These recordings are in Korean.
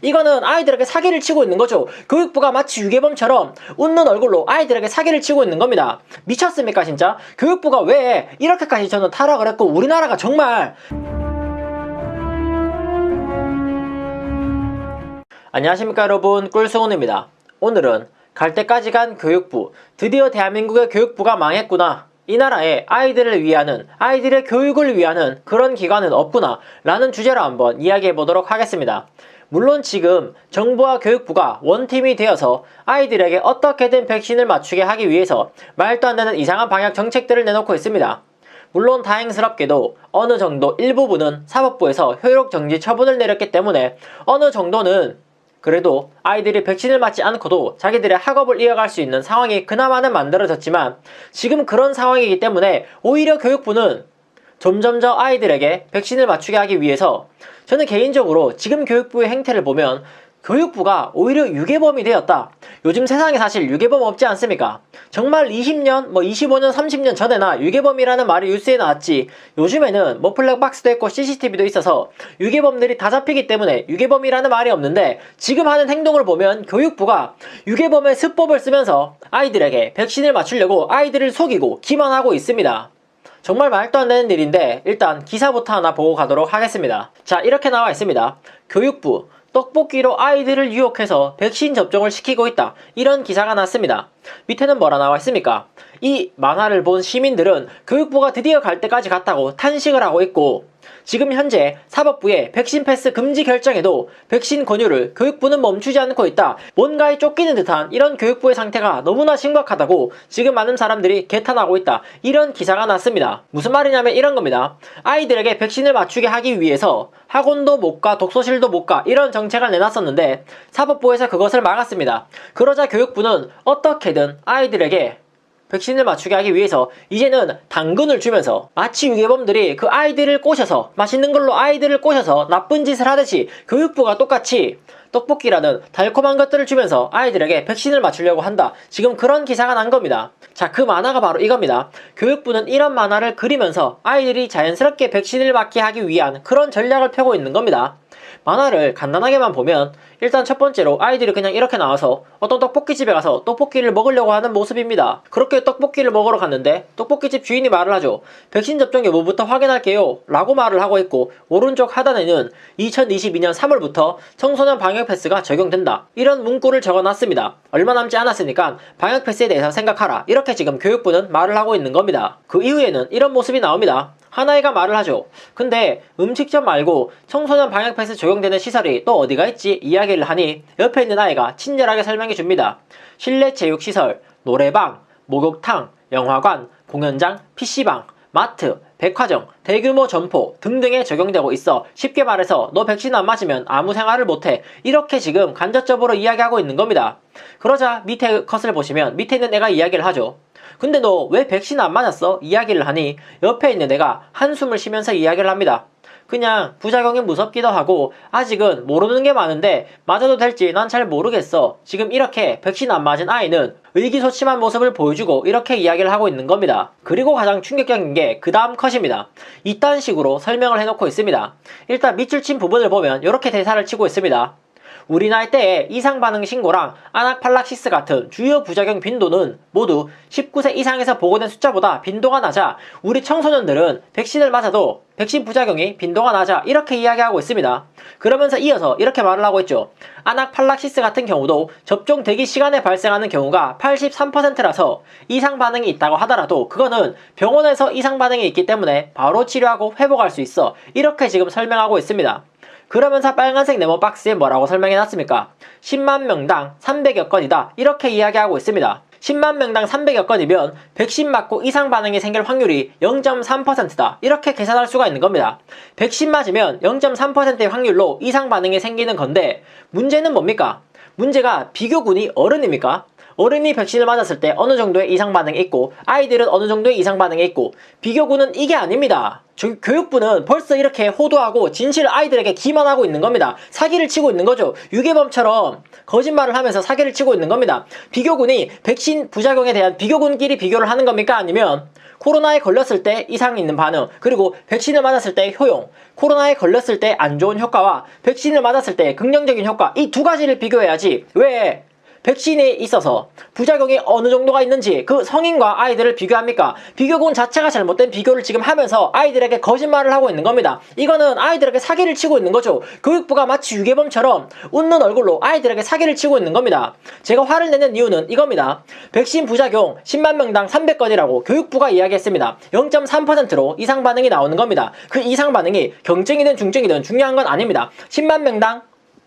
이거는 아이들에게 사기를 치고 있는 거죠. 교육부가 마치 유괴범처럼 웃는 얼굴로 아이들에게 사기를 치고 있는 겁니다. 미쳤습니까 진짜? 교육부가 왜 이렇게까지 저는 타락을 했고 우리나라가 정말. 안녕하십니까 여러분, 꿀승훈입니다. 오늘은 갈 때까지 간 교육부, 드디어 대한민국의 교육부가 망했구나, 이 나라에 아이들을 위하는, 아이들의 교육을 위하는 그런 기관은 없구나 라는 주제로 한번 이야기해 보도록 하겠습니다. 물론 지금 정부와 교육부가 원팀이 되어서 아이들에게 어떻게든 백신을 맞추게 하기 위해서 말도 안 되는 이상한 방역 정책들을 내놓고 있습니다. 물론 다행스럽게도 어느 정도 일부분은 사법부에서 효력 정지 처분을 내렸기 때문에 어느 정도는 그래도 아이들이 백신을 맞지 않고도 자기들의 학업을 이어갈 수 있는 상황이 그나마는 만들어졌지만, 지금 그런 상황이기 때문에 오히려 교육부는 점점 더 아이들에게 백신을 맞추게 하기 위해서, 저는 개인적으로 지금 교육부의 행태를 보면 교육부가 오히려 유괴범이 되었다. 요즘 세상에 사실 유괴범 없지 않습니까? 정말 20년, 25년, 30년 전에나 유괴범이라는 말이 뉴스에 나왔지, 요즘에는 블랙박스도 있고 CCTV도 있어서 유괴범들이 다 잡히기 때문에 유괴범이라는 말이 없는데, 지금 하는 행동을 보면 교육부가 유괴범의 수법을 쓰면서 아이들에게 백신을 맞추려고 아이들을 속이고 기만하고 있습니다. 정말 말도 안 되는 일인데 일단 기사부터 하나 보고 가도록 하겠습니다. 자, 이렇게 나와 있습니다. 교육부, 떡볶이로 아이들을 유혹해서 백신 접종을 시키고 있다, 이런 기사가 났습니다. 밑에는 뭐라 나와 있습니까? 이 만화를 본 시민들은 교육부가 드디어 갈 때까지 갔다고 탄식을 하고 있고, 지금 현재 사법부의 백신 패스 금지 결정에도 백신 권유를 교육부는 멈추지 않고 있다, 뭔가에 쫓기는 듯한 이런 교육부의 상태가 너무나 심각하다고 지금 많은 사람들이 개탄하고 있다, 이런 기사가 났습니다. 무슨 말이냐면 이런 겁니다. 아이들에게 백신을 맞추게 하기 위해서 학원도 못 가, 독서실도 못 가, 이런 정책을 내놨었는데 사법부에서 그것을 막았습니다. 그러자 교육부는 어떻게든 아이들에게 백신을 맞추게 하기 위해서 이제는 당근을 주면서, 마치 유괴범들이 그 아이들을 꼬셔서, 맛있는 걸로 아이들을 꼬셔서 나쁜 짓을 하듯이 교육부가 똑같이 떡볶이라는 달콤한 것들을 주면서 아이들에게 백신을 맞추려고 한다, 지금 그런 기사가 난 겁니다. 자, 그 만화가 바로 이겁니다. 교육부는 이런 만화를 그리면서 아이들이 자연스럽게 백신을 맞게 하기 위한 그런 전략을 펴고 있는 겁니다. 만화를 간단하게만 보면 일단 첫 번째로 아이들이 그냥 이렇게 나와서 어떤 떡볶이집에 가서 떡볶이를 먹으려고 하는 모습입니다. 그렇게 떡볶이를 먹으러 갔는데 떡볶이집 주인이 말을 하죠. 백신 접종 여부부터 확인할게요 라고 말을 하고 있고, 오른쪽 하단에는 2022년 3월부터 청소년 방역 패스가 적용된다, 이런 문구를 적어놨습니다. 얼마 남지 않았으니까 방역 패스에 대해서 생각하라, 이렇게 지금 교육부는 말을 하고 있는 겁니다. 그 이후에는 이런 모습이 나옵니다. 하나이가 말을 하죠. 근데 음식점 말고 청소년 방역 패스 적용되는 시설이 또 어디가 있지? 이야기를 하니 옆에 있는 아이가 친절하게 설명해 줍니다. 실내 체육시설, 노래방, 목욕탕, 영화관, 공연장, PC방, 마트, 백화점, 대규모 점포 등등에 적용되고 있어. 쉽게 말해서 너 백신 안 맞으면 아무 생활을 못해, 이렇게 지금 간접적으로 이야기하고 있는 겁니다. 그러자 밑에 컷을 보시면 밑에 있는 애가 이야기를 하죠. 근데 너 왜 백신 안 맞았어? 이야기를 하니 옆에 있는 애가 한숨을 쉬면서 이야기를 합니다. 그냥 부작용이 무섭기도 하고 아직은 모르는 게 많은데 맞아도 될지 난 잘 모르겠어. 지금 이렇게 백신 안 맞은 아이는 의기소침한 모습을 보여주고 이렇게 이야기를 하고 있는 겁니다. 그리고 가장 충격적인 게 그 다음 컷입니다. 이딴 식으로 설명을 해놓고 있습니다. 일단 밑줄 친 부분을 보면 이렇게 대사를 치고 있습니다. 우리 나이 때의 이상반응 신고랑 아나팔락시스 같은 주요 부작용 빈도는 모두 19세 이상에서 보고된 숫자보다 빈도가 낮아 우리 청소년들은 백신을 맞아도 백신 부작용이 빈도가 낮아, 이렇게 이야기하고 있습니다. 그러면서 이어서 이렇게 말을 하고 있죠. 아나팔락시스 같은 경우도 접종 대기 시간에 발생하는 경우가 83%라서 이상 반응이 있다고 하더라도 그거는 병원에서 이상 반응이 있기 때문에 바로 치료하고 회복할 수 있어, 이렇게 지금 설명하고 있습니다. 그러면서 빨간색 네모 박스에 뭐라고 설명해놨습니까? 10만 명당 300여 건이다, 이렇게 이야기하고 있습니다. 10만 명당 300여 건이면 백신 맞고 이상 반응이 생길 확률이 0.3%다, 이렇게 계산할 수가 있는 겁니다. 백신 맞으면 0.3%의 확률로 이상 반응이 생기는 건데, 문제는 뭡니까? 문제가 비교군이 어른입니까? 어른이 백신을 맞았을 때 어느 정도의 이상 반응이 있고 아이들은 어느 정도의 이상 반응이 있고, 비교군은 이게 아닙니다. 교육부는 벌써 이렇게 호도하고 진실을 아이들에게 기만하고 있는 겁니다. 사기를 치고 있는 거죠. 유괴범처럼 거짓말을 하면서 사기를 치고 있는 겁니다. 비교군이 백신 부작용에 대한 비교군끼리 비교를 하는 겁니까? 아니면 코로나에 걸렸을 때 이상 있는 반응, 그리고 백신을 맞았을 때 효용, 코로나에 걸렸을 때 안 좋은 효과와 백신을 맞았을 때 긍정적인 효과, 이 두 가지를 비교해야지 왜 백신에 있어서 부작용이 어느 정도가 있는지 그 성인과 아이들을 비교합니까? 비교군 자체가 잘못된 비교를 지금 하면서 아이들에게 거짓말을 하고 있는 겁니다. 이거는 아이들에게 사기를 치고 있는 거죠. 교육부가 마치 유괴범처럼 웃는 얼굴로 아이들에게 사기를 치고 있는 겁니다. 제가 화를 내는 이유는 이겁니다. 백신 부작용 10만 명당 300건이라고 교육부가 이야기했습니다. 0.3%로 이상 반응이 나오는 겁니다. 그 이상 반응이 경증이든 중증이든 중요한 건 아닙니다. 10만 명당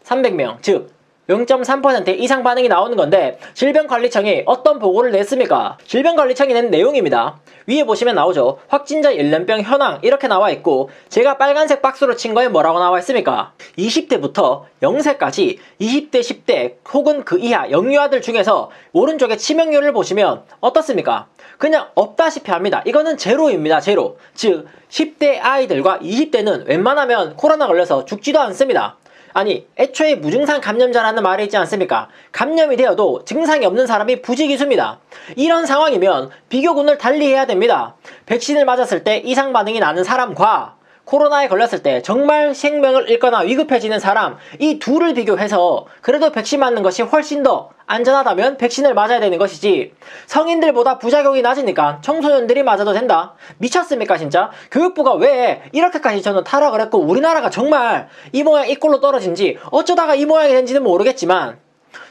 300명, 즉 0.3% 이상 반응이 나오는 건데 질병관리청이 어떤 보고를 냈습니까? 질병관리청이 낸 내용입니다. 위에 보시면 나오죠. 확진자 연령병 현황 이렇게 나와 있고 제가 빨간색 박스로 친 거에 뭐라고 나와 있습니까? 20대부터 0세까지 20대, 10대 혹은 그 이하 영유아들 중에서 오른쪽에 치명률을 보시면 어떻습니까? 그냥 없다시피 합니다. 이거는 제로입니다. 제로. 즉 10대 아이들과 20대는 웬만하면 코로나 걸려서 죽지도 않습니다. 아니 애초에 무증상 감염자라는 말이 있지 않습니까? 감염이 되어도 증상이 없는 사람이 부지기수입니다. 이런 상황이면 비교군을 달리해야 됩니다. 백신을 맞았을 때 이상 반응이 나는 사람과 코로나에 걸렸을 때 정말 생명을 잃거나 위급해지는 사람, 이 둘을 비교해서 그래도 백신 맞는 것이 훨씬 더 안전하다면 백신을 맞아야 되는 것이지 성인들보다 부작용이 낮으니까 청소년들이 맞아도 된다? 미쳤습니까 진짜? 교육부가 왜 이렇게까지 저는 타락을 했고 우리나라가 정말 이 모양 이 꼴로 떨어진지 어쩌다가 이 모양이 된지는 모르겠지만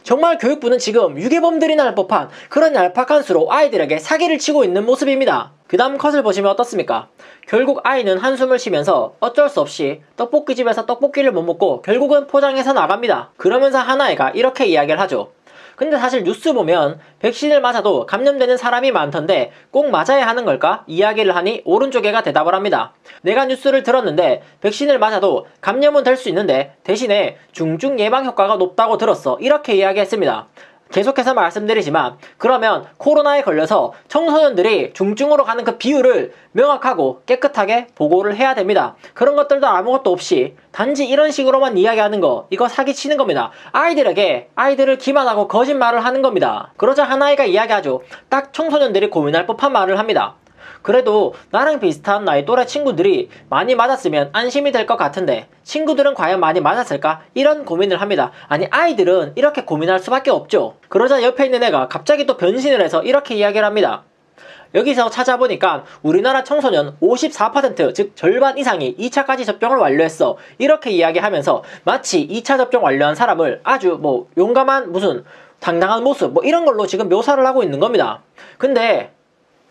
정말 교육부는 지금 유괴범들이 날 법한 그런 얄팍한 수로 아이들에게 사기를 치고 있는 모습입니다. 그 다음 컷을 보시면 어떻습니까? 결국 아이는 한숨을 쉬면서 어쩔 수 없이 떡볶이집에서 떡볶이를 못 먹고 결국은 포장해서 나갑니다. 그러면서 하나애가 이렇게 이야기를 하죠. 근데 사실 뉴스 보면 백신을 맞아도 감염되는 사람이 많던데 꼭 맞아야 하는 걸까? 이야기를 하니 오른쪽 애가 대답을 합니다. 내가 뉴스를 들었는데 백신을 맞아도 감염은 될 수 있는데 대신에 중증 예방 효과가 높다고 들었어. 이렇게 이야기했습니다. 계속해서 말씀드리지만 그러면 코로나에 걸려서 청소년들이 중증으로 가는 그 비율을 명확하고 깨끗하게 보고를 해야 됩니다. 그런 것들도 아무것도 없이 단지 이런 식으로만 이야기하는 거 이거 사기치는 겁니다. 아이들을 기만하고 거짓말을 하는 겁니다. 그러자 하나이가 이야기하죠. 딱 청소년들이 고민할 법한 말을 합니다. 그래도 나랑 비슷한 나이 또래 친구들이 많이 맞았으면 안심이 될 것 같은데 친구들은 과연 많이 맞았을까? 이런 고민을 합니다. 아니 아이들은 이렇게 고민할 수밖에 없죠. 그러자 옆에 있는 애가 갑자기 또 변신을 해서 이렇게 이야기를 합니다. 여기서 찾아보니까 우리나라 청소년 54% 즉 절반 이상이 2차까지 접종을 완료했어. 이렇게 이야기하면서 마치 2차 접종 완료한 사람을 아주 용감한 무슨 당당한 모습 이런 걸로 지금 묘사를 하고 있는 겁니다. 근데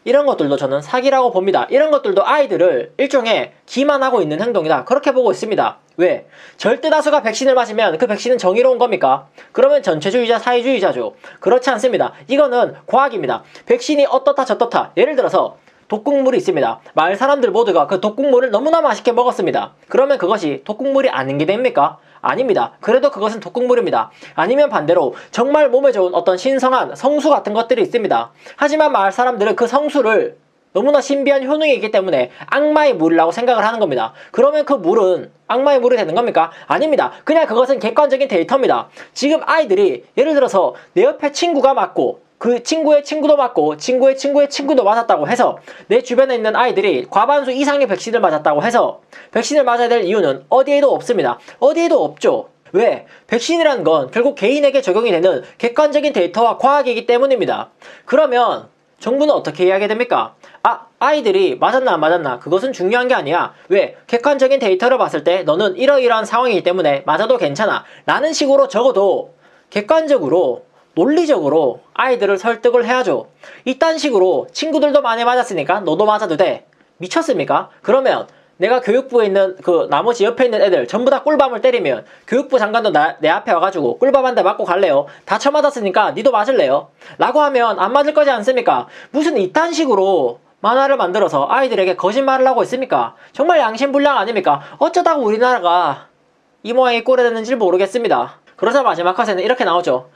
이런 것들도 저는 사기라고 봅니다. 이런 것들도 아이들을 일종의 기만하고 있는 행동이다. 그렇게 보고 있습니다. 왜? 절대 다수가 백신을 맞으면 그 백신은 정의로운 겁니까? 그러면 전체주의자, 사회주의자죠. 그렇지 않습니다. 이거는 과학입니다. 백신이 어떻다 저떻다. 예를 들어서 독국물이 있습니다. 마을 사람들 모두가 그 독국물을 너무나 맛있게 먹었습니다. 그러면 그것이 독국물이 아닌 게 됩니까? 아닙니다. 그래도 그것은 독국물입니다. 아니면 반대로 정말 몸에 좋은 어떤 신성한 성수 같은 것들이 있습니다. 하지만 마을 사람들은 그 성수를 너무나 신비한 효능이 있기 때문에 악마의 물이라고 생각을 하는 겁니다. 그러면 그 물은 악마의 물이 되는 겁니까? 아닙니다. 그냥 그것은 객관적인 데이터입니다. 지금 아이들이 예를 들어서 내 옆에 친구가 맞고 그 친구의 친구도 맞고 친구의 친구의 친구도 맞았다고 해서 내 주변에 있는 아이들이 과반수 이상의 백신을 맞았다고 해서 백신을 맞아야 될 이유는 어디에도 없습니다. 어디에도 없죠. 왜? 백신이라는 건 결국 개인에게 적용이 되는 객관적인 데이터와 과학이기 때문입니다. 그러면 정부는 어떻게 이야기해야 됩니까? 아이들이 맞았나 안 맞았나 그것은 중요한 게 아니야. 왜? 객관적인 데이터를 봤을 때 너는 이러이러한 상황이기 때문에 맞아도 괜찮아 라는 식으로 적어도 객관적으로 논리적으로 아이들을 설득을 해야죠. 이딴 식으로 친구들도 많이 맞았으니까 너도 맞아도 돼. 미쳤습니까? 그러면 내가 교육부에 있는 그 나머지 옆에 있는 애들 전부 다 꿀밤을 때리면 교육부 장관도 내 앞에 와가지고 꿀밤 한 대 맞고 갈래요? 다 쳐맞았으니까 니도 맞을래요? 라고 하면 안 맞을 거지 않습니까? 무슨 이딴 식으로 만화를 만들어서 아이들에게 거짓말을 하고 있습니까? 정말 양심불량 아닙니까? 어쩌다가 우리나라가 이 모양이 꼴이 됐는지 모르겠습니다. 그러자 마지막 컷에는 이렇게 나오죠.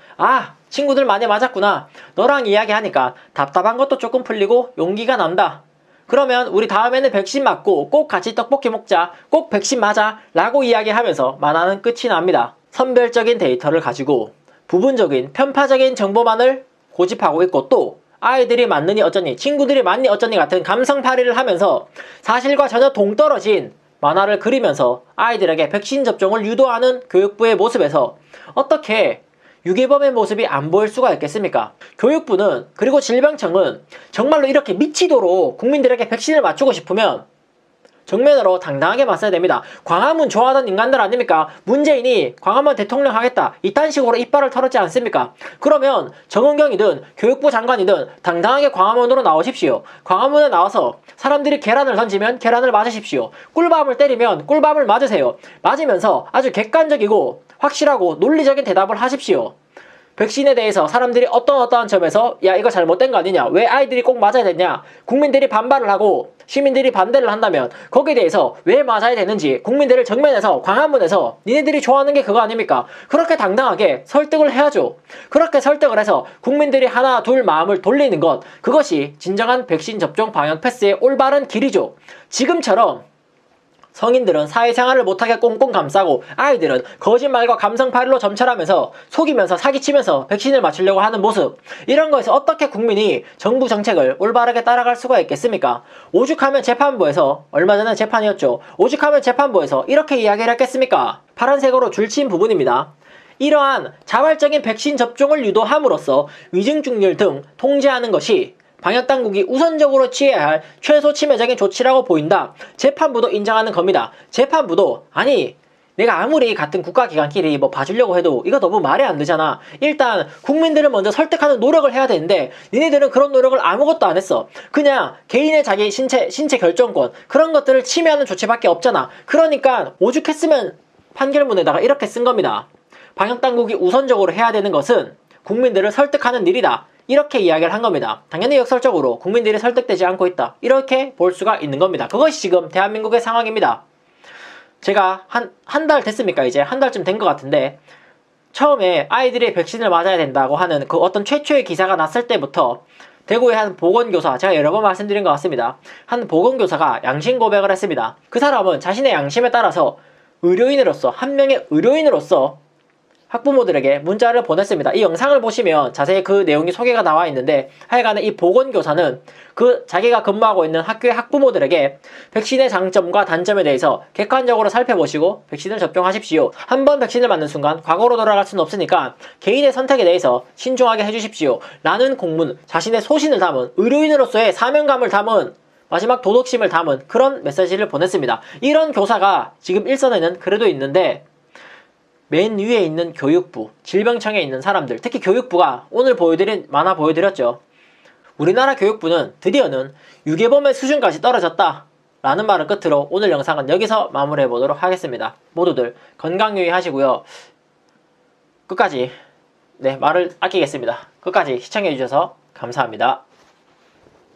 친구들 많이 맞았구나. 너랑 이야기하니까 답답한 것도 조금 풀리고 용기가 난다. 그러면 우리 다음에는 백신 맞고 꼭 같이 떡볶이 먹자. 꼭 백신 맞아. 라고 이야기하면서 만화는 끝이 납니다. 선별적인 데이터를 가지고 부분적인 편파적인 정보만을 고집하고 있고 또 아이들이 맞느니 어쩌니, 친구들이 맞니 어쩌니 같은 감성팔이를 하면서 사실과 전혀 동떨어진 만화를 그리면서 아이들에게 백신 접종을 유도하는 교육부의 모습에서 어떻게 유괴범의 모습이 안 보일 수가 있겠습니까? 교육부는, 그리고 질병청은 정말로 이렇게 미치도록 국민들에게 백신을 맞추고 싶으면 정면으로 당당하게 맞서야 됩니다. 광화문 좋아하던 인간들 아닙니까? 문재인이 광화문 대통령 하겠다, 이딴 식으로 이빨을 털었지 않습니까? 그러면 정은경이든 교육부 장관이든 당당하게 광화문으로 나오십시오. 광화문에 나와서 사람들이 계란을 던지면 계란을 맞으십시오. 꿀밤을 때리면 꿀밤을 맞으세요. 맞으면서 아주 객관적이고 확실하고 논리적인 대답을 하십시오. 백신에 대해서 사람들이 어떠한 점에서 야 이거 잘못된 거 아니냐, 왜 아이들이 꼭 맞아야 되냐, 국민들이 반발을 하고 시민들이 반대를 한다면 거기에 대해서 왜 맞아야 되는지 국민들을 정면에서, 광화문에서 니네들이 좋아하는 게 그거 아닙니까? 그렇게 당당하게 설득을 해야죠. 그렇게 설득을 해서 국민들이 하나 둘 마음을 돌리는 것, 그것이 진정한 백신 접종 방역 패스의 올바른 길이죠. 지금처럼 성인들은 사회생활을 못하게 꽁꽁 감싸고 아이들은 거짓말과 감성팔이로 점철하면서 속이면서 사기치면서 백신을 맞추려고 하는 모습, 이런 거에서 어떻게 국민이 정부 정책을 올바르게 따라갈 수가 있겠습니까? 오죽하면 재판부에서, 얼마 전에 재판이었죠. 오죽하면 재판부에서 이렇게 이야기를 했겠습니까? 파란색으로 줄친 부분입니다. 이러한 자발적인 백신 접종을 유도함으로써 위중증률 등 통제하는 것이 방역당국이 우선적으로 취해야 할 최소 치명적인 조치라고 보인다. 재판부도 인정하는 겁니다. 재판부도 아니 내가 아무리 같은 국가기관끼리 뭐 봐주려고 해도 이거 너무 말이 안 되잖아. 일단 국민들을 먼저 설득하는 노력을 해야 되는데 니네들은 그런 노력을 아무것도 안 했어. 그냥 개인의 자기 신체 결정권 그런 것들을 침해하는 조치밖에 없잖아. 그러니까 오죽했으면 판결문에다가 이렇게 쓴 겁니다. 방역당국이 우선적으로 해야 되는 것은 국민들을 설득하는 일이다. 이렇게 이야기를 한 겁니다. 당연히 역설적으로 국민들이 설득되지 않고 있다. 이렇게 볼 수가 있는 겁니다. 그것이 지금 대한민국의 상황입니다. 제가 한 달 됐습니까? 이제 한 달쯤 된 것 같은데 처음에 아이들이 백신을 맞아야 된다고 하는 그 어떤 최초의 기사가 났을 때부터 대구의 한 보건교사, 제가 여러 번 말씀드린 것 같습니다. 한 보건교사가 양심 고백을 했습니다. 그 사람은 자신의 양심에 따라서 의료인으로서, 한 명의 의료인으로서 학부모들에게 문자를 보냈습니다. 이 영상을 보시면 자세히 그 내용이 소개가 나와 있는데 하여간에 이 보건교사는 그 자기가 근무하고 있는 학교의 학부모들에게 백신의 장점과 단점에 대해서 객관적으로 살펴보시고 백신을 접종하십시오. 한 번 백신을 맞는 순간 과거로 돌아갈 수는 없으니까 개인의 선택에 대해서 신중하게 해주십시오. 라는 공문, 자신의 소신을 담은, 의료인으로서의 사명감을 담은, 마지막 도덕심을 담은 그런 메시지를 보냈습니다. 이런 교사가 지금 일선에는 그래도 있는데 맨 위에 있는 교육부, 질병청에 있는 사람들, 특히 교육부가 오늘 보여드린 만화 보여드렸죠. 우리나라 교육부는 드디어는 유괴범의 수준까지 떨어졌다 라는 말을 끝으로 오늘 영상은 여기서 마무리해 보도록 하겠습니다. 모두들 건강 유의하시고요. 끝까지 말을 아끼겠습니다. 끝까지 시청해 주셔서 감사합니다.